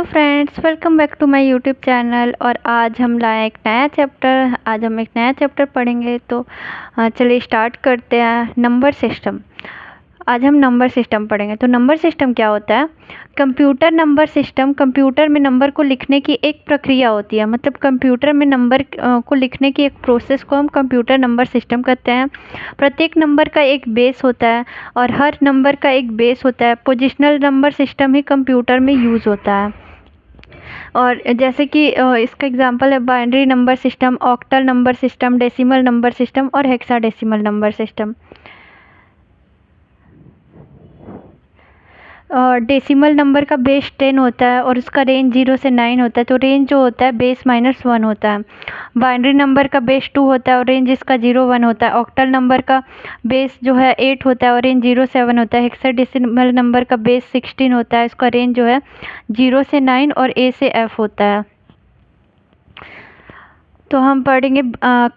Hello friends, welcome back to my YouTube channel. और आज हम लाए एक नया चैप्टर पढ़ेंगे। तो चलिए स्टार्ट करते हैं। Number system. आज हम नंबर सिस्टम पढ़ेंगे। तो नंबर सिस्टम क्या होता है? कंप्यूटर नंबर सिस्टम कंप्यूटर में नंबर को लिखने की एक प्रक्रिया होती है। मतलब कंप्यूटर में नंबर को लिखने की एक प्रोसेस को हम कंप्यूटर नंबर सिस्टम कहते हैं। प्रत्येक नंबर का एक बेस होता है और हर नंबर का एक बेस होता है। पोजिशनल नंबर सिस्टम ही कंप्यूटर में यूज़ होता है। और जैसे कि इसका एग्जांपल है binary number system, octal number system, decimal number system और hexadecimal number system. Decimal number का बेस 10 होता है और उसका रेंज 0 से 9 होता है। तो रेंज जो होता है बेस -1 होता है। बाइनरी नंबर का बेस 2 होता है और रेंज इसका 0 1 होता है। ऑक्टल नंबर का बेस जो है 8 होता है और रेंज 0 से 7 होता है। हेक्साडेसिमल नंबर का बेस 16 होता है, इसका रेंज जो है 0 से 9 और A से F होता है। तो हम पढ़ेंगे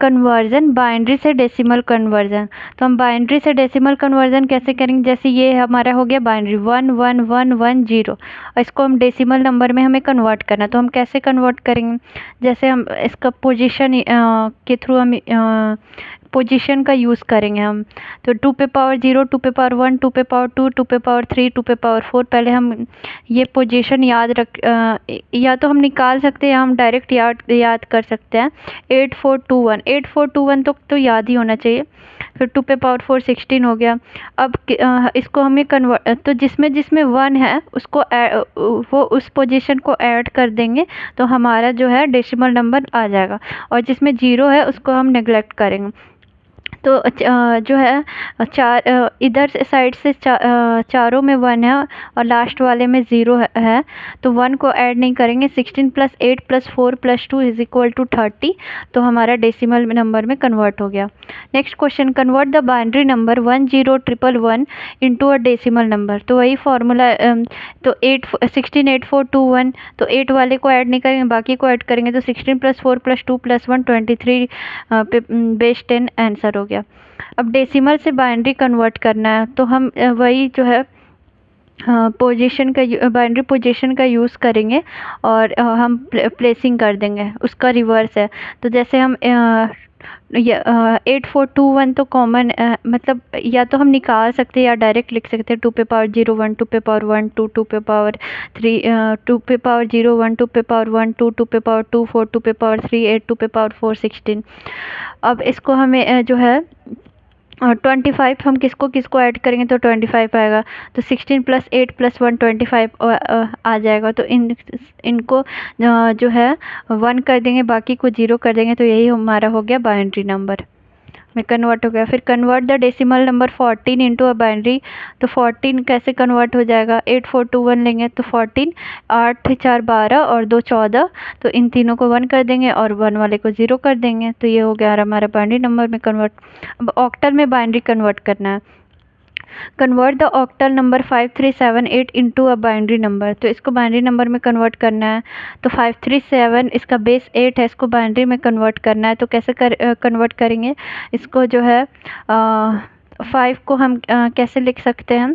कन्वर्जन, बाइनरी से डेसिमल कन्वर्जन। तो हम बाइनरी से डेसिमल कन्वर्जन कैसे करेंगे? जैसे ये हमारा हो गया बाइनरी 1 1 1 1 0 और इसको हम डेसिमल नंबर में हमें कन्वर्ट करना। तो हम कैसे कन्वर्ट करेंगे? जैसे हम इसका पोजीशन के थ्रू हम पोजीशन का यूज़ करेंगे हम। तो 2 पे पावर 0, 2 पे पावर 1, 2 पे पावर 2, 2 पे पावर 3, 2 पे पावर 4। पहले हम ये पोजीशन या तो हम निकाल सकते हैं या हम डायरेक्ट याद कर सकते हैं। 8421 तो याद ही होना चाहिए। फिर 2 पे पावर 4 16 हो गया। अब इसको हमें कन्वर्ट, तो जिसमें 1 है उसको वो उस पोजीशन को ऐड कर देंगे तो हमारा जो है डेसिमल नंबर आ जाएगा। और जिसमें 0 है उसको हम नेग्लेक्ट करेंगे। तो जो है इधर साइड से चारों में 1 है और लास्ट वाले में 0 है। तो 1 को ऐड नहीं करेंगे। 16 + 8 + 4 + 2 = 30। तो हमारा डेसिमल नंबर में कन्वर्ट हो गया। Next question, convert the binary number 10111 into a decimal number. तो वही फार्मूला। तो 16 8 4 2 1। तो 8 वाले को ऐड नहीं करेंगे, बाकी को ऐड करेंगे। तो 16 + 4 + 2 + 1 23 पे बेस 10 आंसर हो गया। अब डेसिमल से बाइनरी कन्वर्ट करना है तो हम वही जो है पोजीशन का बाइनरी पोजीशन का यूज़ करेंगे और हम प्लेसिंग कर देंगे, उसका रिवर्स है। तो जैसे हम 8421 तो कॉमन, मतलब या तो हम निकाल सकते हैं या डायरेक्ट लिख सकते हैं। 2 पे पावर 0 1, 2 पे पावर 1 2, 2 पे पावर 3 2 पे पावर 0 1, 2 पे पावर 1 2, 2 पे पावर 2 4, 2 पे पावर 3 8, 2 पे पावर 4 16। अब इसको हमें जो है 25 हम किसको ऐड करेंगे तो 25 आएगा। तो 16 + 8 + 1 25 आ जाएगा। तो इनको जो है 1 कर देंगे, बाकी को 0 कर देंगे। तो यही हमारा हो गया बाइनरी नंबर में कन्वर्ट हो गया। फिर convert the decimal number 14 into a binary. तो 14 कैसे कन्वर्ट हो जाएगा? 8421 लेंगे तो 14, 8 4 12 और 2 14। तो इन तीनों को 1 कर देंगे और 1 वाले को 0 कर देंगे। तो ये हो गया हमारा बाइनरी नंबर में कन्वर्ट। अब ऑक्टल में बाइनरी कन्वर्ट करना है। Convert the octal number 5378 into a binary number. तो इसको बाइनरी नंबर में कन्वर्ट करना है। तो 537 इसका बेस 8 है, इसको बाइनरी में कन्वर्ट करना है। तो कैसे कन्वर्ट करेंगे? इसको जो है 5 को हम कैसे लिख सकते हैं?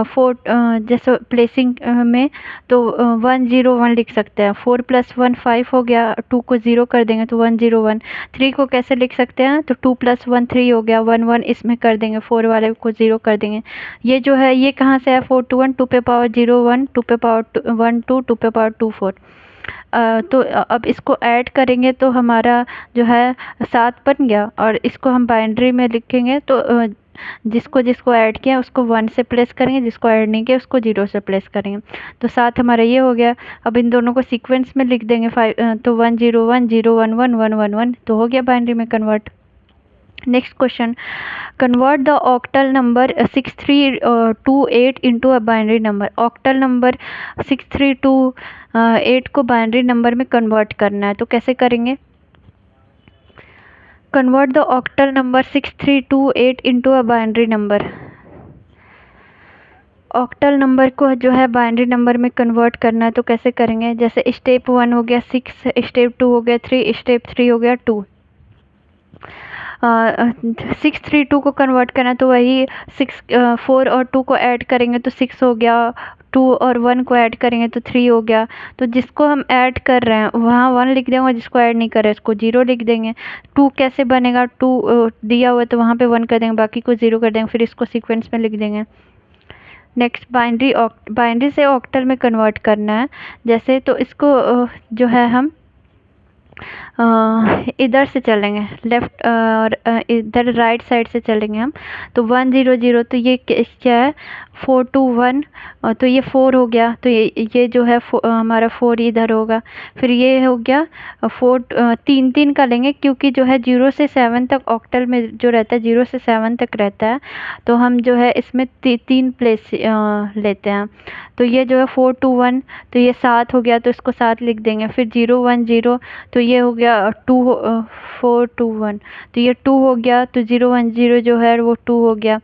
4 जैसे प्लेसिंग में तो 101 लिख सकते हैं। 4 + 1 5 हो गया, 2 को 0 कर देंगे तो 101। 3 को कैसे लिख सकते हैं? तो 2 + 1 3 हो गया, 1 1 इसमें कर देंगे, 4 वाले को 0 कर देंगे। ये जो है ये कहाँ से है? 421, 2 पे पावर 0 1, 2 पे पावर 1 2, 2 पे पावर 2 4। तो अब इसको ऐड करेंगे तो हमारा जो है 7 बन गया। और इसको हम बाइनरी में लिखेंगे तो जिसको ऐड किया उसको 1 से प्लेस करेंगे, जिसको ऐड नहीं किया उसको 0 से प्लेस करेंगे। तो 7 हमारा ये हो गया। अब इन दोनों को सीक्वेंस में लिख देंगे 5 तो 1 0 1 0 1 1 1 1 1। तो हो गया बाइनरी में convert. Next question, convert the octal number 6328 into a binary number. Octal number 6328 को बाइनरी नंबर में कन्वर्ट करना है। तो कैसे करेंगे? Convert the octal number 6328 into a binary number. Octal number को जो है बाइनरी नंबर में कन्वर्ट करना है। तो कैसे करेंगे? जैसे स्टेप 1 हो गया 6, स्टेप 2 हो गया 3, स्टेप 3 हो गया 2। 6 3 2 को कन्वर्ट करना तो वही 6 4 और 2 को ऐड करेंगे तो 6 हो गया, 2 और 1 को ऐड करेंगे तो 3 हो गया। तो जिसको हम ऐड कर रहे हैं वहाँ 1 लिख देंगे और जिसको ऐड नहीं कर रहे उसको 0 लिख देंगे। 2 कैसे बनेगा, 2 दिया हुआ है तो वहाँ पे 1 कर देंगे, बाकी को 0 कर देंगे, फिर इसको सीक्वेंस में लिख देंगे। नेक्स्ट बाइनरी से ऑक्टल में कन्वर्ट करना है जैसे, तो इसको जो है हम इधर से चलेंगे, लेफ़्ट और इधर राइट साइड से चलेंगे हम। तो 1 0 0, तो ये क्या है 4 2 1, तो ये 4 हो गया। तो ये जो है हमारा 4 इधर होगा। फिर ये हो गया 4 3 3 का लेंगे क्योंकि जो है 0 से 7 तक ऑक्टल में जो रहता है 0 से 7 तक रहता है, तो हम जो है इसमें 3 प्लेस लेते हैं। तो ये जो है 4 2 1, तो ये 7 हो गया, तो इसको 7 लिख देंगे। फिर 0 1 0, तो ये हो गया 4 2 1, तो ये 2 हो गया। तो 0 1 0 जो है वो 2 हो गया।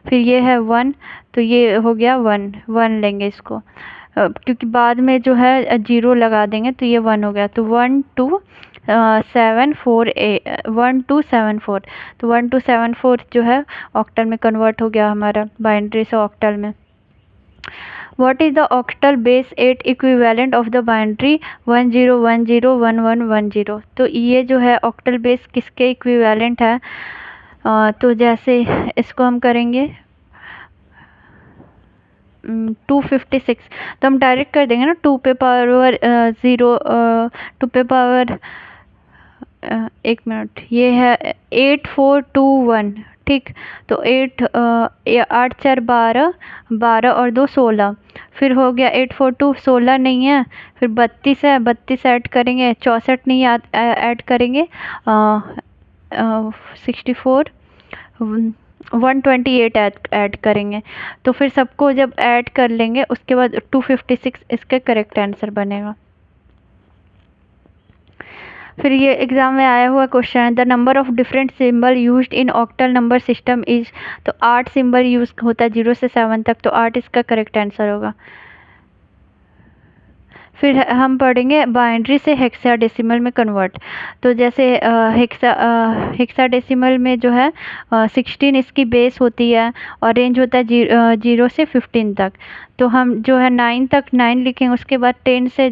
फिर ये है 1, तो ये हो गया 1 1 लेंगे इसको, क्योंकि बाद में जो है 0 लगा देंगे तो ये 1 हो गया। तो 1 2 7 4 1 2 7 4, तो 1 2 7 4 जो है ऑक्टल में कन्वर्ट हो गया हमारा, बाइनरी से ऑक्टल में। What is the octal base 8 equivalent of the binary 1 0 1 0 1 1 1 0? तो ये जो है ऑक्टल बेस किसके इक्विवेलेंट है? तो जैसे इसको हम करेंगे 256, तो हम डायरेक्ट कर देंगे ना, 2 पे पावर 0 2 पे पावर 1 मिनट, ये है 8 4 2 1, ठीक। तो 8 4 12 12 और 2 16, फिर हो गया 8 4 2 16 नहीं है, फिर 32 है, 32 ऐड करेंगे, 64 नहीं ऐड करेंगे, 64 128 ऐड करेंगे। तो फिर सबको जब ऐड कर लेंगे उसके बाद 256 इसका करेक्ट आंसर बनेगा। फिर ये एग्जाम में आया हुआ क्वेश्चन है, the number of different symbol used in octal number system is, तो 8 सिंबल यूज होता है 0 से 7 तक, तो 8 इसका करेक्ट आंसर होगा। फिर हम पढ़ेंगे बाइनरी से हेक्साडेसिमल में कन्वर्ट। तो जैसे हेक्साडेसिमल में जो है 16 इसकी बेस होती है और रेंज होता है 0 से 15 तक। तो हम जो है 9 तक 9 लिखेंगे, उसके बाद 10 से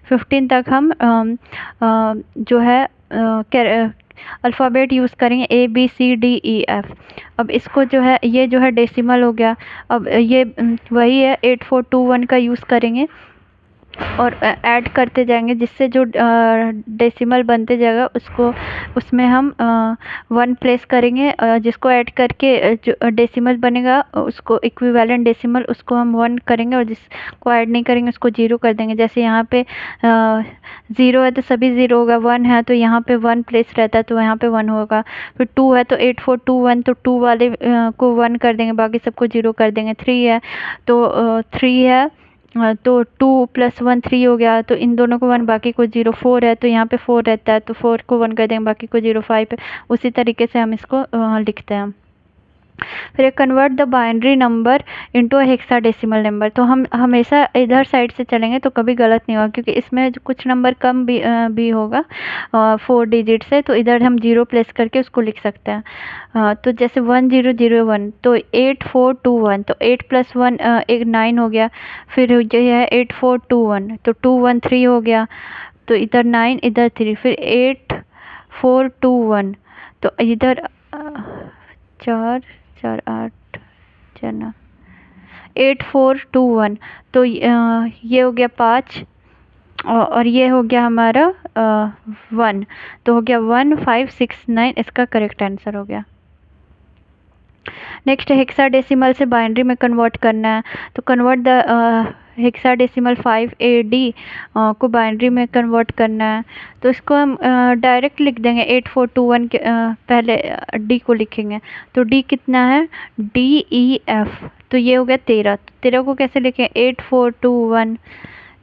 15 तक हम जो है अल्फ़ाबेट यूज़ करेंगे ABCDEF। अब इसको जो है ये जो है डेसिमल हो गया। अब ये वही है 8421 का यूज़ करेंगे और ऐड करते जाएंगे, जिससे जो डेसिमल बनते जाएगा उसको उसमें हम 1 प्लेस करेंगे, जिसको ऐड करके जो डेसिमल बनेगा उसको इक्विवेलेंट डेसिमल उसको हम 1 करेंगे और जिसको ऐड नहीं करेंगे उसको 0 कर देंगे। जैसे यहाँ पे 0 है तो सभी 0 होगा, 1 है तो यहाँ पे 1 प्लेस रहता है तो यहाँ पे 1 होगा। फिर 2 है तो 8421, तो 2 वाले को 1 कर देंगे, बाकी सबको 0 कर देंगे। 3 है तो 3 है तो 2 + 1 3 हो गया, तो इन दोनों को 1 बाकी को 0। 4 है तो यहाँ पे 4 रहता है तो 4 को 1 कर देंगे, बाकी को 0। 5 है, उसी तरीके से हम इसको लिखते हैं। फिर convert the binary number into a hexadecimal number. तो हम हमेशा इधर साइड से चलेंगे तो कभी गलत नहीं होगा, क्योंकि इसमें कुछ नंबर कम भी होगा 4 डिजिट से, तो इधर हम 0 प्लेस करके उसको लिख सकते हैं। तो जैसे 1 0 0 1, तो 8 4 2 1, तो 8 + 1 एक 9 हो गया। फिर ये है 8 4 2 1, तो 2 1 3 हो गया, तो इधर 9 इधर 3, फिर 8 4 2 1, तो इधर 4 4 8 4 9 8 4 2 1, तो ये हो गया 5 और ये हो गया हमारा 1, तो हो गया 1 5 6 9 इसका करेक्ट आंसर हो गया। नेक्स्ट हेक्साडेसिमल से बाइनरी में कन्वर्ट करना है, तो कन्वर्ट द हेक्साडेसिमल 5 AD को बाइनरी में कन्वर्ट करना है। तो इसको हम डायरेक्ट लिख देंगे 8421 के पहले D को लिखेंगे, तो D कितना है DEF, तो ये हो गया 13। तो 13 को कैसे लिखें 8421,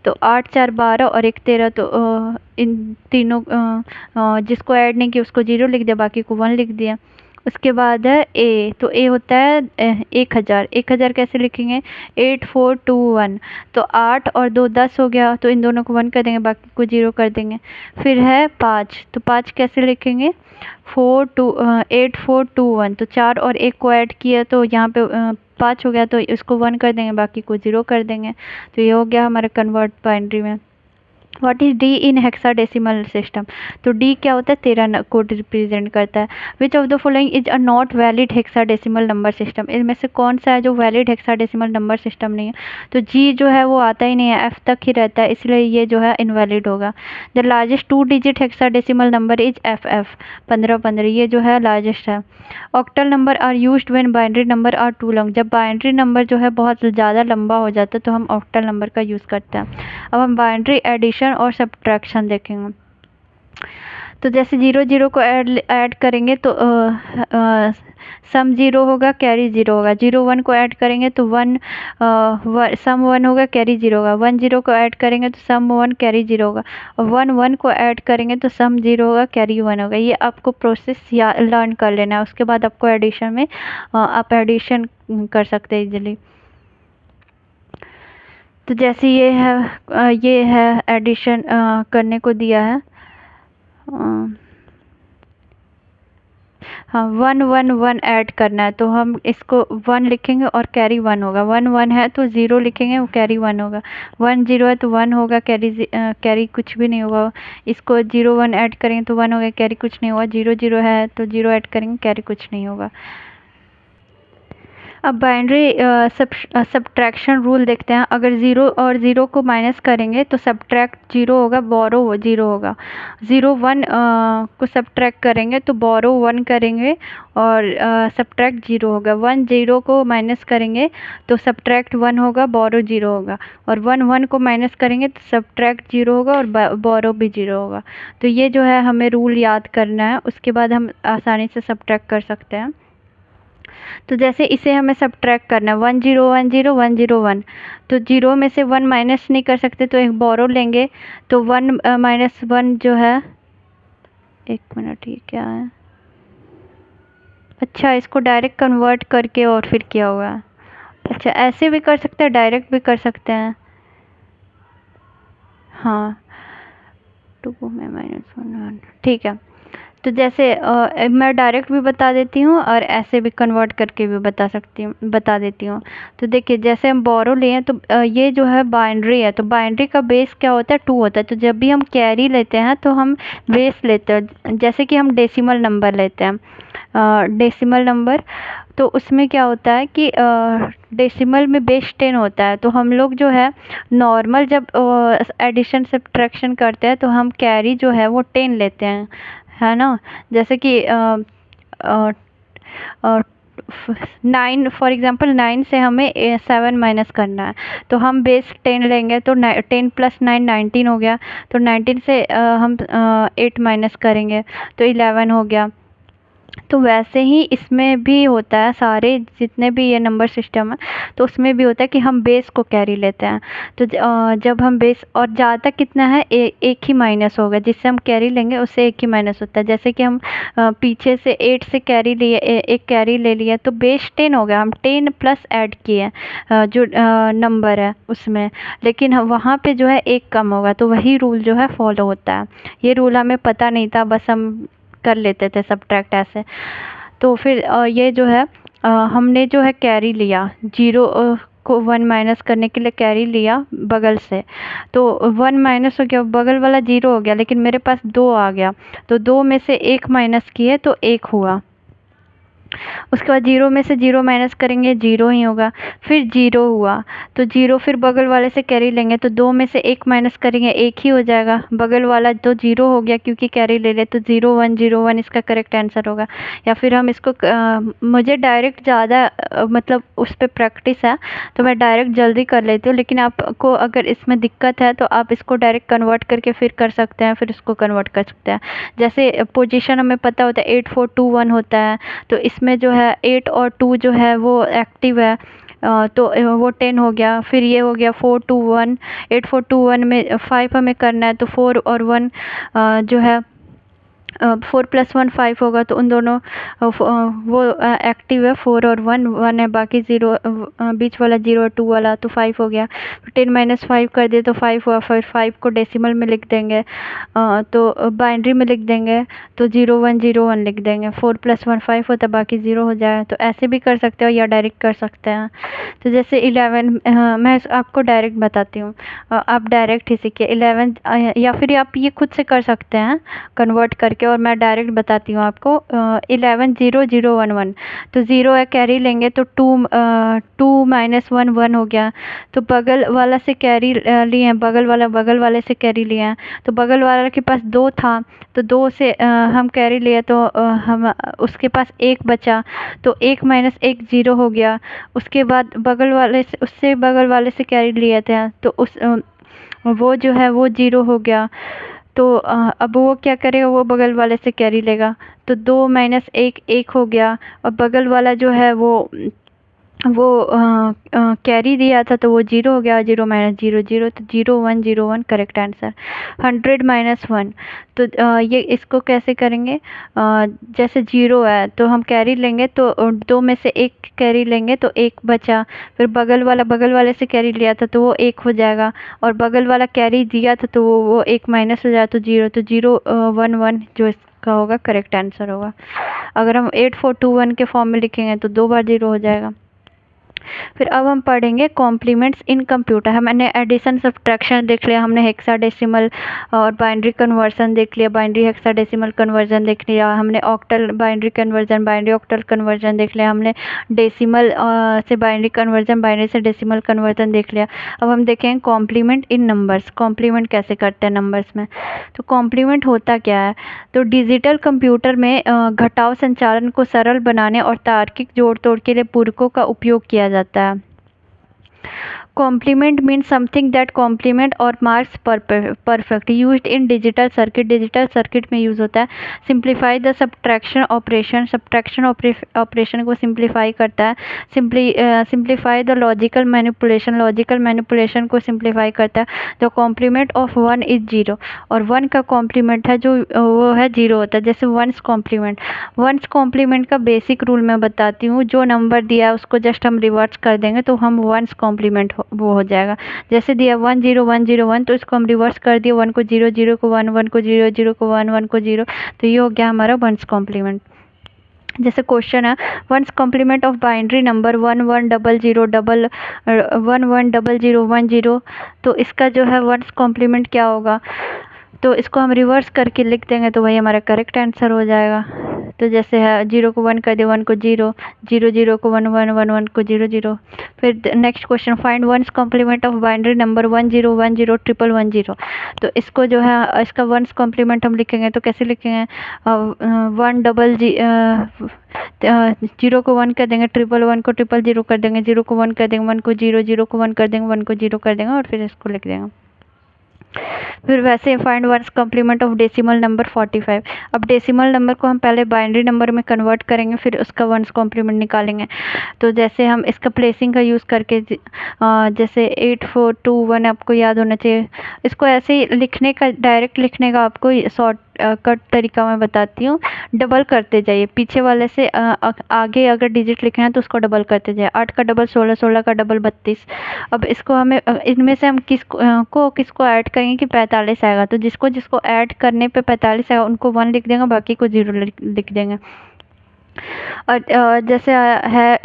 तो 8 4 12 और 1 13, तो इन तीनों जिसको ऐड नहीं किया उसको 0 लिख दिया, बाकी को 1 लिख दिया। उसके बाद है A, तो A होता है 1000। 1000 कैसे लिखेंगे 8421, तो 8 और 2 10 हो गया, तो इन दोनों को 1 कर देंगे, बाकी को 0 कर देंगे। फिर है 5, तो 5 कैसे लिखेंगे 8421, तो 4 और 1 को ऐड किया तो यहाँ पे 5 हो गया तो इसको 1 कर देंगे, बाकी को 0 कर देंगे। तो ये हो गया हमारा कन्वर्ट बाइनरी में। What is D in hexadecimal system? तो डी क्या होता है, 13 को रिप्रेजेंट करता है। Which of the following is a not valid hexadecimal number system? इनमें से कौन सा है जो वैलिड हेक्साडेसिमल नंबर सिस्टम नहीं है? तो जी जो है वो आता ही नहीं है, एफ तक ही रहता है, इसलिए ये जो है इनवैलिड होगा। The largest 2 digit hexadecimal number is F F, 1515, ये जो है लार्जेस्ट है। Octal number are used when binary number are too long, जब बाइनरी नंबर जो है बहुत ज़्यादा लंबा हो जाता है तो हम ऑक्टल नंबर का यूज़ करते हैं। अब हम बाइनरी एडिशन और सब्ट्रैक्शन देखेंगे। तो जैसे 0 0 को ऐड करेंगे तो सम 0 होगा, कैरी 0 होगा। 0 1 को ऐड करेंगे तो सम 1 होगा, कैरी 0 होगा। 1 0 को ऐड करेंगे तो सम 1 कैरी 0 होगा, और 1 1 को ऐड करेंगे तो सम 0 होगा, कैरी 1 होगा। ये आपको प्रोसेस या लर्न कर लेना है, उसके बाद आपको एडिशन में आप एडिशन कर सकते हैं इजीली। तो जैसे ये है एडिशन करने को दिया है। हाँ, 1 1 1 ऐड करना है, तो हम इसको 1 लिखेंगे और कैरी 1 होगा। 1 1 है तो 0 लिखेंगे, वो कैरी 1 होगा। 1 0 है तो 1 होगा, कैरी कुछ भी नहीं होगा। इसको 0 1 ऐड करेंगे तो 1 होगा, कैरी कुछ नहीं होगा। 0 0 है तो 0 ऐड करेंगे, कैरी कुछ नहीं होगा। अब बाइनरी सब्ट्रैक्शन रूल देखते हैं। अगर 0 और 0 को माइनस करेंगे तो सब्ट्रैक्ट 0 होगा, बोरो 0 होगा। 0 1 को सब्ट्रैक्ट करेंगे तो बोरो 1 करेंगे और सब्ट्रैक्ट 0 होगा। 1 0 को माइनस करेंगे तो सब्ट्रैक्ट 1 होगा, बोरो 0 होगा। और 1 1 को माइनस करेंगे तो सब्ट्रैक्ट 0 होगा और बोरो भी 0 होगा। तो ये जो है हमें रूल याद करना है, उसके बाद हम आसानी से सब्ट्रैक्ट कर सकते हैं। तो जैसे इसे हमें सब्ट्रैक्ट करना है, 1 0 1 0 1 0 1, तो 0 में से 1 माइनस नहीं कर सकते तो एक बोरो लेंगे। तो 1 माइनस 1 जो है, एक मिनट, ये क्या है? अच्छा, इसको डायरेक्ट कन्वर्ट करके और फिर किया होगा। अच्छा, ऐसे भी कर सकते हैं, डायरेक्ट भी कर सकते हैं। हाँ, 2 में -1 ठीक है। तो जैसे मैं डायरेक्ट भी बता देती हूँ और ऐसे भी कन्वर्ट करके भी बता देती हूँ। तो देखिए, जैसे हम बोरो लिए तो ये जो है बाइनरी है, तो बाइनरी का बेस क्या होता है, 2 होता है। तो जब भी हम कैरी लेते हैं तो हम बेस लेते हैं। जैसे कि हम डेसिमल नंबर लेते हैं, डेसिमल नंबर, तो उसमें क्या होता है कि डेसिमल में बेस 10 होता है। तो हम लोग जो है नॉर्मल जब एडिशन सब्ट्रैक्शन करते हैं तो हम कैरी जो है वो 10 लेते हैं, है ना। जैसे कि 9 फॉर एग्जांपल, 9 से हमें 7 माइनस करना है, तो हम बेस 10 लेंगे। तो 10 + 9 19 हो गया। तो 19 से हम 8 माइनस करेंगे तो 11 हो गया। तो वैसे ही इसमें भी होता है, सारे जितने भी ये नंबर सिस्टम है तो उसमें भी होता है कि हम बेस को कैरी लेते हैं। तो जब हम बेस, और ज़्यादा कितना है, एक ही माइनस होगा, जिससे हम कैरी लेंगे उससे एक ही माइनस होता है। जैसे कि हम पीछे से 8 से कैरी लिए, एक कैरी ले लिया तो बेस 10 हो गया, हम 10 प्लस ऐड किए जो नंबर है उसमें, लेकिन वहाँ पे जो है एक कम होगा, तो वही रूल जो है फॉलो होता है। ये रूल हमें पता नहीं था, बस हम कर लेते थे सब्ट्रैक्ट ऐसे। तो फिर ये जो है हमने जो है कैरी लिया, 0 को 1 माइनस करने के लिए कैरी लिया बगल से, तो 1 माइनस हो गया, बगल वाला 0 हो गया, लेकिन मेरे पास 2 आ गया, तो 2 में से 1 माइनस किए तो 1 हुआ। उसके बाद 0 में से 0 माइनस करेंगे, 0 ही होगा। फिर 0 हुआ तो 0 फिर बगल वाले से कैरी लेंगे, तो 2 में से 1 माइनस करेंगे, 1 ही हो जाएगा। बगल वाला तो 0 हो गया क्योंकि कैरी ले ले, तो 0 1 0 1 इसका करेक्ट आंसर होगा। या फिर हम इसको मुझे डायरेक्ट ज़्यादा मतलब उस पर प्रैक्टिस है तो मैं डायरेक्ट जल्दी कर लेती हूँ, लेकिन आपको अगर इसमें दिक्कत है तो आप इसको डायरेक्ट कन्वर्ट करके फिर कर सकते हैं, फिर इसको कन्वर्ट कर सकते हैं। जैसे पोजीशन हमें पता होता है 8 4 2 1 होता है, तो इसमें जो है 8 और 2 जो है वो एक्टिव है, तो वो 10 हो गया। फिर ये हो गया 4 2 1, 8 4 2 1 में 5 हमें करना है, तो 4 और 1 जो है 4 + 1 5 होगा, तो उन दोनों वो एक्टिव है 4 और 1 1 है, बाकी 0 बीच वाला 0 और 2 वाला, तो 5 हो गया। 10 - 5 कर दिए तो 5 हुआ, फिर 5 को डेसिमल में लिख देंगे, तो बाइनरी में लिख देंगे, तो 0 1 0 1 लिख देंगे। 4 + 1 5 होता है, बाकी 0 हो जाए। तो ऐसे भी कर सकते हो या डायरेक्ट कर सकते हैं। तो जैसे 11 मैं आपको डायरेक्ट बताती हूँ, आप डायरेक्ट ही सीखिए। 11 या फिर आप ये खुद से कर सकते हैं कन्वर्ट करके, और मैं डायरेक्ट बताती हूँ आपको। 11 0 0 1 1, तो 0 है, कैरी लेंगे तो 2 - 1 1 हो गया। तो बगल वाला से कैरी लिए हैं, बगल वाले से कैरी लिए हैं, तो बगल वाले के पास 2 था, तो 2 से हम कैरी लिए, तो हम उसके पास 1 बचा, तो 1 - 1 0 हो गया। उसके बाद बगल वाले से, उससे बगल वाले से कैरी लिए थे, तो वो जो है वो 0 हो गया। तो अब वो क्या करेगा, वो बगल वाले से कैरी लेगा, तो 2 - 1 1 हो गया। और बगल वाला जो है वो कैरी दिया था, तो वो 0 हो गया, 0 - 0 0, तो 0 1 0 1 करेक्ट आंसर। 100 - 1, तो ये इसको कैसे करेंगे, जैसे 0 है तो हम कैरी लेंगे, तो 2 में से 1 कैरी लेंगे, तो 1 बचा। फिर बगल वाले से कैरी लिया था, तो वो 1 हो जाएगा, और बगल वाला कैरी दिया था, तो वो 1 माइनस हो जाए, तो 0, तो 0 1 1 जो इसका होगा करेक्ट आंसर होगा। अगर हम 8 4 2 1 के फॉर्म में लिखेंगे तो 2 बार 0 हो जाएगा। फिर अब हम पढ़ेंगे कॉम्प्लीमेंट्स इन कंप्यूटर। हमने एडिशन सब्ट्रैक्शन देख लिया, हमने हेक्साडेसिमल और बाइनरी कन्वर्जन देख लिया, बाइनरी हेक्साडेसिमल कन्वर्जन देख लिया, हमने octal binary conversion, binary octal conversion देख लिया, हमने डेसिमल से बाइनरी कन्वर्जन, बाइनरी से डेसिमल कन्वर्जन देख लिया। अब हम देखेंगे कॉम्प्लीमेंट इन नंबर्स, कॉम्प्लीमेंट कैसे करते हैं नंबर्स में। तो कॉम्प्लीमेंट होता क्या है, तो डिजिटल कंप्यूटर में घटाव संचालन को सरल बनाने और तार्किक जोड़ तोड़ के लिए पूरकों का उपयोग किया जाता है। Complement means something that complement or marks perfect, used in digital circuit, digital circuit में यूज़ होता है। Simplify the subtraction operation, subtraction operation को सिंप्लीफाई करता है। Simplify the logical manipulation, logical manipulation को सिंप्लीफाई करता है। द कॉम्प्लीमेंट ऑफ 1 इज 0, और 1 का कॉम्प्लीमेंट है जो वो है 0 होता है। जैसे वंस कॉम्प्लीमेंट, वंस कॉम्प्लीमेंट का बेसिक रूल मैं बताती हूँ। जो नंबर दिया है उसको जस्ट हम रिवर्स कर देंगे, तो हम वंस कॉम्प्लीमेंट वो हो जाएगा। जैसे दिया 1 0 1 0 1, तो इसको हम रिवर्स कर दिए, 1 को 0 0 को 1 1 को 0 0 को 1 1 को 0, तो ये हो गया हमारा वंस कॉम्प्लीमेंट। जैसे क्वेश्चन है, one's complement of binary number 1 1 0 0 1 1 0 0 1 0, तो इसका जो है वंस कॉम्प्लीमेंट क्या होगा, तो इसको हम रिवर्स करके लिख देंगे, तो वही हमारा करेक्ट आंसर हो जाएगा। तो जैसे है 0 को 1 कर दिया, 1 को 0, 0 0 को 1 1 1 1 को 0 0। फिर next question, find one's complement of binary number 1 0 1 0 1 1 0। तो इसको जो है इसका वंस कॉम्प्लीमेंट हम लिखेंगे, तो कैसे लिखेंगे, 1 0 को 1 कर देंगे, 1 को 0 कर देंगे, 0 को 1 कर देंगे, 1 को 0 0 को 1 कर देंगे, 1 को 0 कर देंगे, और फिर इसको लिख देंगे। फिर वैसे find one's complement of decimal number 45। अब डेसिमल नंबर को हम पहले बाइनरी नंबर में कन्वर्ट करेंगे, फिर उसका वंस कॉम्प्लीमेंट निकालेंगे। तो जैसे हम इसका प्लेसिंग का यूज़ करके, जैसे 8 4 2 1 आपको याद होना चाहिए। इसको ऐसे ही लिखने का, डायरेक्ट लिखने का आपको शॉर्ट कट तरीका मैं बताती हूँ। डबल करते जाइए, पीछे वाले से आगे अगर डिजिट लिखना है तो उसको डबल करते जाइए। 8 का डबल 16, 16 का डबल 32। अब इसको हमें इनमें से हम किसको ऐड करेंगे कि 45 आएगा, तो जिसको जिसको ऐड करने पे 45 आएगा उनको 1 लिख देंगे, बाकी को 0 लिख देंगे। और जैसे है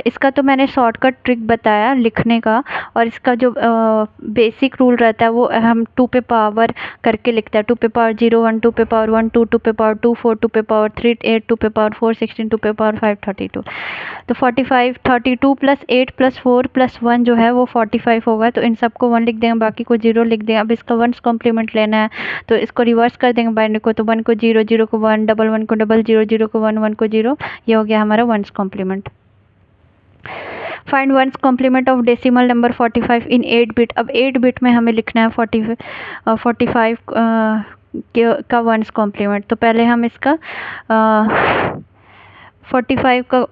इसका तो मैंने शॉर्टकट ट्रिक बताया लिखने का, और इसका जो बेसिक रूल रहता है वो हम 2 पे पावर करके लिखते हैं। 2 पे पावर 0 1, 2 पे पावर 1 2, 2 पे पावर 2 4, 2 पे पावर 3 8, 2 पे पावर 4 16, 2 पे पावर 5 32। तो 45 32 + 8 + 4 + 1 जो है वो 45 होगा, तो इन सबको 1 लिख देंगे, बाकी को 0 लिख देंगे। अब इसका वंस कॉम्प्लीमेंट लेना है, तो इसको रिवर्स कर देंगे बाइनरी को, तो 1 को 0 0 को 1 1 1 को 0 0 को 1 1 को 0, ये हो गया हमारा one's complement. Find one's complement of decimal number 45 in 8 bit. अब 8 बिट में हमें लिखना है 45 का वंस कॉम्प्लीमेंट। तो पहले हम इसका 45 का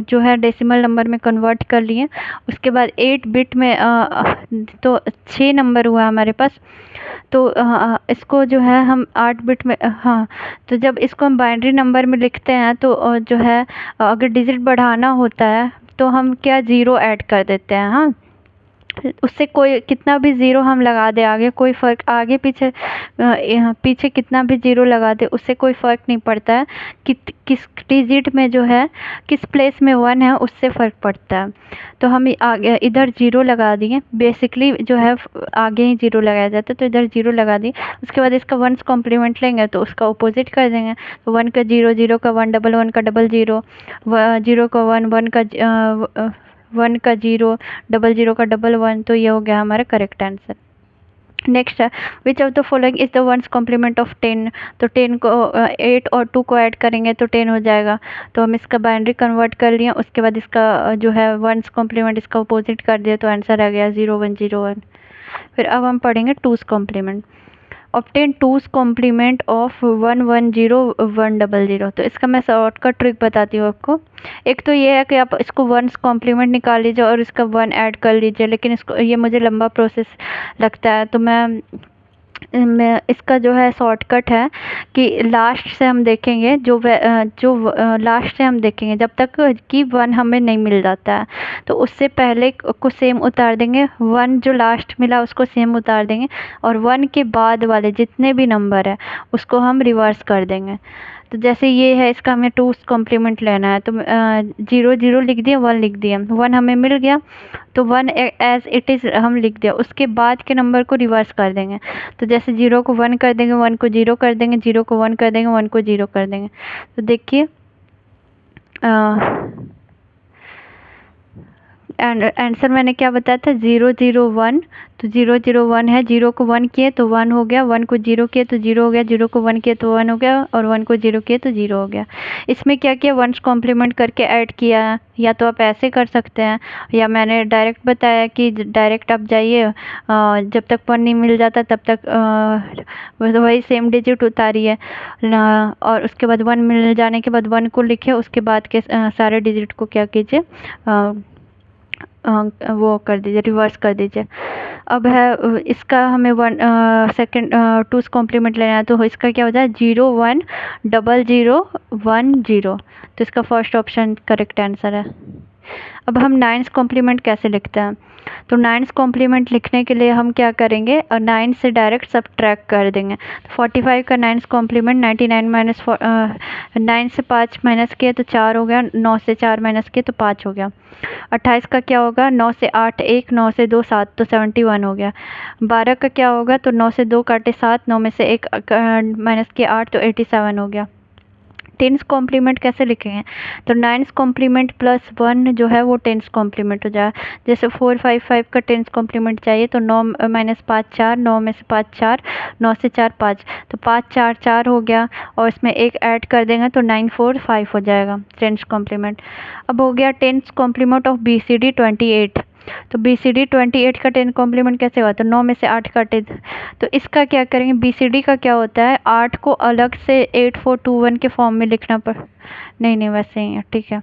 जो है डेसिमल नंबर में कन्वर्ट कर लिए। उसके बाद 8 बिट में तो 6 नंबर हुआ हमारे पास, तो इसको जो है हम 8 बिट में हाँ, तो जब इसको हम बाइनरी नंबर में लिखते हैं तो जो है अगर डिजिट बढ़ाना होता है तो हम क्या 0 ऐड कर देते हैं। हाँ, उससे कोई कितना भी ज़ीरो हम लगा दें आगे, कोई फ़र्क आगे पीछे पीछे कितना भी ज़ीरो लगा दें उससे कोई फ़र्क नहीं पड़ता है। किस डिजिट में जो है किस प्लेस में 1 है उससे फ़र्क पड़ता है। तो हम आगे इधर 0 लगा दिए, बेसिकली जो है आगे ही 0 लगाया जाता है, तो इधर 0 लगा दिए। उसके बाद इसका 1's कॉम्प्लीमेंट लेंगे तो उसका अपोजिट कर देंगे। तो 1 का 0, 0 का 1, डबल 1 का डबल 0, 0 का 1, 1 का 1 का 0, डबल 0 का डबल 1। तो ये हो गया हमारा करेक्ट आंसर। नेक्स्ट है which of the following is the 1's complement of 10। तो 10 को 8 और 2 को ऐड करेंगे तो 10 हो जाएगा। तो हम इसका बाइनरी कन्वर्ट कर लिया, उसके बाद इसका जो है 1's कॉम्प्लीमेंट इसका अपोजिट कर दिया तो आंसर आ गया 0 1 0 1। फिर अब हम पढ़ेंगे 2's complement. Obtain 2's complement of 1 1 0 1 0 0। तो इसका मैं शॉर्टकट ट्रिक बताती हूँ आपको। एक तो ये है कि आप इसको 1's कॉम्प्लीमेंट निकाल लीजिए और इसका 1 ऐड कर लीजिए, लेकिन इसको ये मुझे लंबा प्रोसेस लगता है, तो मैं इसका जो है शॉर्टकट है कि लास्ट से हम देखेंगे, जो लास्ट से हम देखेंगे जब तक कि 1 हमें नहीं मिल जाता है, तो उससे पहले को सेम उतार देंगे, 1 जो लास्ट मिला उसको सेम उतार देंगे और 1 के बाद वाले जितने भी नंबर है उसको हम रिवर्स कर देंगे। तो जैसे ये है, इसका हमें 2's कॉम्प्लीमेंट लेना है, तो 0 0 लिख दिया, 1 लिख दिया, 1 हमें मिल गया तो 1 एज इट इज़ हम लिख दिया, उसके बाद के नंबर को रिवर्स कर देंगे। तो जैसे 0 को 1 कर देंगे, 1 को 0 कर देंगे, 0 को 1 कर देंगे, 1 को 0 कर देंगे। तो देखिए आंसर मैंने क्या बताया था, 0 0 1। तो 0 0 1 है, 0 को 1 किए तो 1 हो गया, 1 को 0 किए तो 0 हो गया, 0 को 1 किए तो 1 हो गया और 1 को 0 किए तो 0 हो गया। इसमें क्या किया, 1's कॉम्प्लीमेंट करके ऐड किया है, या तो आप ऐसे कर सकते हैं या मैंने डायरेक्ट बताया कि डायरेक्ट आप जाइए, जब तक 1 नहीं मिल जाता तब तक वही सेम डिजिट उतारिए और उसके बाद 1 मिल जाने के बाद 1 को लिखे, उसके बाद के सारे डिजिट को क्या कीजिए, वो कर दीजिए, रिवर्स कर दीजिए। अब है इसका हमें 2's कॉम्प्लीमेंट लेना है, तो इसका क्या हो जाए 0 1 0 0 1 0। तो इसका फर्स्ट ऑप्शन करेक्ट आंसर है। अब हम 9's कॉम्प्लीमेंट कैसे लिखते हैं, तो 9's कॉम्प्लीमेंट लिखने के लिए हम क्या करेंगे, और 9 से डायरेक्ट सब्ट्रैक्ट कर देंगे। तो 45 का 9's कॉम्प्लीमेंट 99 माइनस 9 से 5 माइनस किए तो 4 हो गया, 9 से 4 माइनस किए तो 5 हो गया। 28 का क्या होगा, 9 से 8 1, 9 से 2 7 तो 71 हो गया। 12 का क्या होगा, तो 9 से 2 काटे 7, 9 में से 1 माइनस किए 8 तो 87 हो गया। 10's कॉम्प्लीमेंट कैसे लिखेंगे, तो 9's कॉम्प्लीमेंट प्लस 1 जो है वो 10's कॉम्प्लीमेंट हो जाए। जैसे 4 5 5 का 10's कॉम्प्लीमेंट चाहिए तो 9 माइनस 5 4, 9 में से 5 4, 9 से 4 5, तो 5 4 4 हो गया और इसमें 1 ऐड कर देंगे तो 9 4 5 हो जाएगा 10's कॉम्प्लीमेंट। अब हो गया 10's कॉम्प्लीमेंट ऑफ BCD 28। तो BCD 28 का 10 कॉम्प्लीमेंट कैसे हुआ, तो 9 में से 8 काटे, तो इसका क्या करेंगे, BCD का क्या होता है, 8 को अलग से 8 4 2 1 के फॉर्म में लिखना पड़, नहीं वैसे ही है, ठीक है।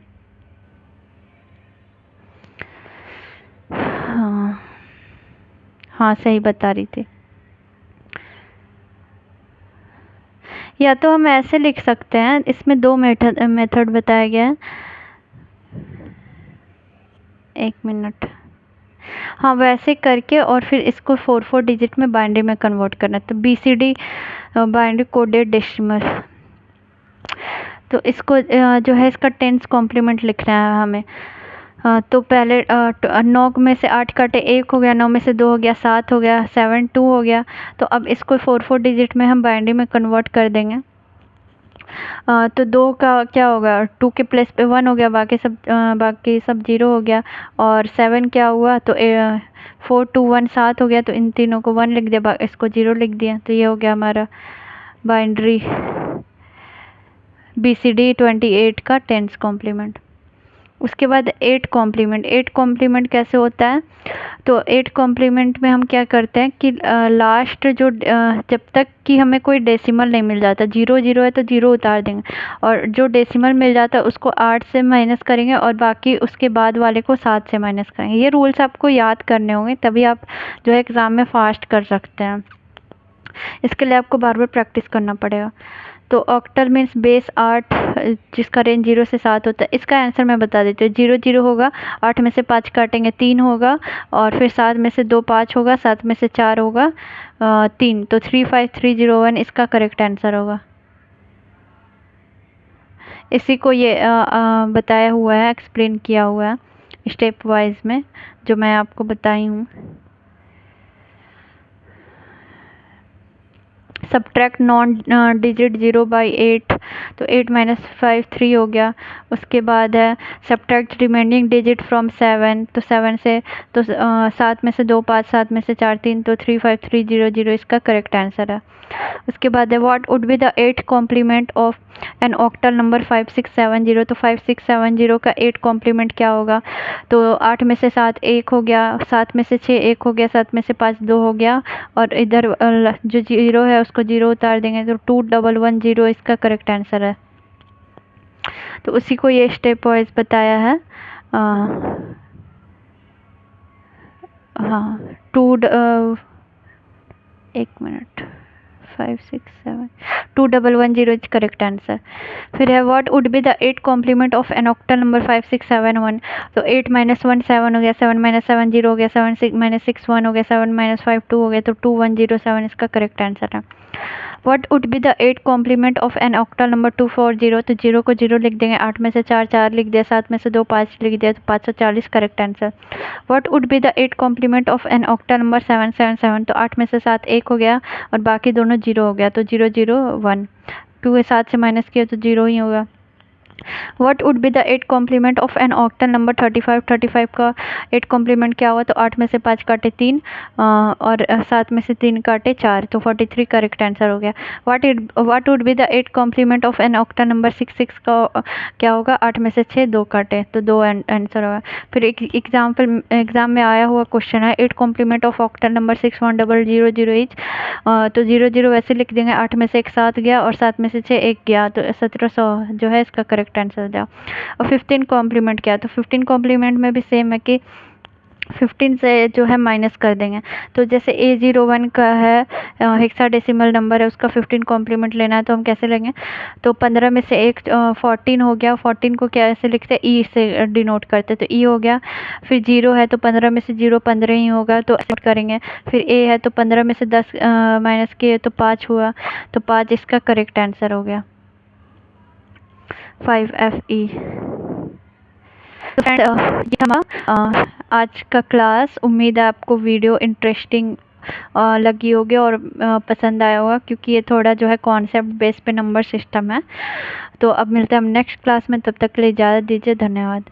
हाँ सही बता रही थी। या तो हम ऐसे लिख सकते हैं, इसमें 2 मेथड बताया गया है, 1 मिनट। हाँ वैसे करके और फिर इसको 4 4 डिजिट में बाइनरी में कन्वर्ट करना है। तो BCD बाइनरी कोडेड डेसिमल, तो इसको जो है इसका 10's कॉम्प्लीमेंट लिखना है हमें। तो पहले 9 में से 8 काटे 1 हो गया, 9 में से 2 हो गया 7 हो गया, 7 2 हो गया। तो अब इसको 4 4 डिजिट में हम बाइनरी में कन्वर्ट कर देंगे। तो 2 का क्या होगा, 2 के प्लेस पे 1 हो गया, बाकी सब 0 हो गया। और 7 क्या हुआ, तो 4 2 1 7 हो गया, तो इन तीनों को 1 लिख दिया, इसको 0 लिख दिया। तो ये हो गया हमारा बाइनरी BCD 28 का 10's कॉम्प्लीमेंट। उसके बाद 8 कॉम्प्लीमेंट कैसे होता है, तो 8 कॉम्प्लीमेंट में हम क्या करते हैं कि लास्ट जो जब तक कि हमें कोई डेसिमल नहीं मिल जाता, 0 0 है तो 0 उतार देंगे और जो डेसिमल मिल जाता है उसको 8 से माइनस करेंगे और बाकी उसके बाद वाले को 7 से माइनस करेंगे। ये रूल्स आपको याद करने होंगे, तभी आप जो है एग्ज़ाम में फास्ट कर सकते हैं। इसके लिए आपको बार बार प्रैक्टिस करना पड़ेगा। तो ऑक्टल मीन्स बेस 8 जिसका रेंज 0 से 7 होता है। इसका आंसर मैं बता देती हूँ। 0 0 होगा, 8 में से 5 काटेंगे 3 होगा, और फिर 7 में से 2 5 होगा, 7 में से 4 होगा 3, तो 35301 इसका करेक्ट आंसर होगा। इसी को ये बताया हुआ है, एक्सप्लेन किया हुआ है स्टेप वाइज में, जो मैं आपको बताई हूँ। सब्ट्रैक्ट नॉन डिजिट 0 बाई 8, तो 8 माइनस 5 3 हो गया। उसके बाद है सब्ट्रैक्ट रिमेनिंग डिजिट फ्रॉम 7, तो 7 से तो 7 में से 2 5, 7 में से 4 3, तो 35300 इसका करेक्ट आंसर है। उसके बाद है what would be the 8th complement of an octal number 5670, तो 5670 का 8 कॉम्प्लीमेंट क्या होगा? तो 8 में से 7 1 हो गया, 7 में से 6 1 हो गया, 7 में से 5 2 हो गया, और इधर जो 0 है उसको 0 उतार देंगे, तो 2110 इसका करेक्ट आंसर है। तो उसी को ये स्टेप वाइज बताया है। हाँ, एक मिनट, 5 6 7 2110 इज करेक्ट आंसर। फिर है what would be the 8 complement of an octal number 5671, तो 8 माइनस 1 7 हो गया, 7 माइनस 7 0 हो गया, 7 6 माइनस 6 1 हो गया, 7 माइनस 5 2 हो गया, तो 2107 इसका करेक्ट आंसर है। What would be the 8 complement of an octal number 240, तो 0 को 0 लिख देंगे, 8 में से 4 4 लिख दिया, 7 में से 2 5 लिख दिया, तो 540 correct answer. What would be the 8 complement of an octal number 777, तो 8 में से 7 1 हो गया, और बाकी दोनों 0 हो गया, तो 001, 2 7 से माइनस किया तो 0 ही होगा। What would be the 8 complement of an octal number 35, 35 का 8 कॉम्प्लीमेंट क्या हुआ? तो 8 में से 5 काटे 3, और 7 में से 3 काटे 4, तो 43 करेक्ट आंसर हो गया। What would be the 8 complement of an octal number 66 का क्या होगा? 8 में से 6 2 काटे, तो 2 आंसर होगा। फिर एक एग्जाम में आया हुआ क्वेश्चन है 8 complement of octal number 610000 each, तो 0 वैसे लिख देंगे, 8 में से 1 7 गया, और 7 में से 6 1 गया, तो 1700 जो है इसका करेक्ट आंसर दिया। और 15 कॉम्प्लीमेंट किया, तो 15 कॉम्प्लीमेंट में भी सेम है कि 15 से जो है माइनस कर देंगे। तो जैसे A01 का है हेक्साडेसिमल नंबर है, उसका 15 कॉम्प्लीमेंट लेना है, तो हम कैसे लेंगे? तो 15 में से 1 14 हो गया, 14 को क्या ऐसे लिखते हैं? ई से डिनोट करते, तो ई हो गया। फिर 0 है, तो 15 में से 0 15 ही होगा, तो नोट करेंगे। फिर ए है, तो 15 में से 10 माइनस किए तो 5 हुआ, तो 5 इसका करेक्ट आंसर हो गया। 5FE। तो फ्रेंड ये हमारा आज का क्लास। उम्मीद है आपको वीडियो इंटरेस्टिंग लगी होगी और पसंद आया होगा, क्योंकि ये थोड़ा जो है कॉन्सेप्ट बेस पे नंबर सिस्टम है। तो अब मिलते हैं हम नेक्स्ट क्लास में, तब तक के लिए इजाज़त दीजिए, धन्यवाद।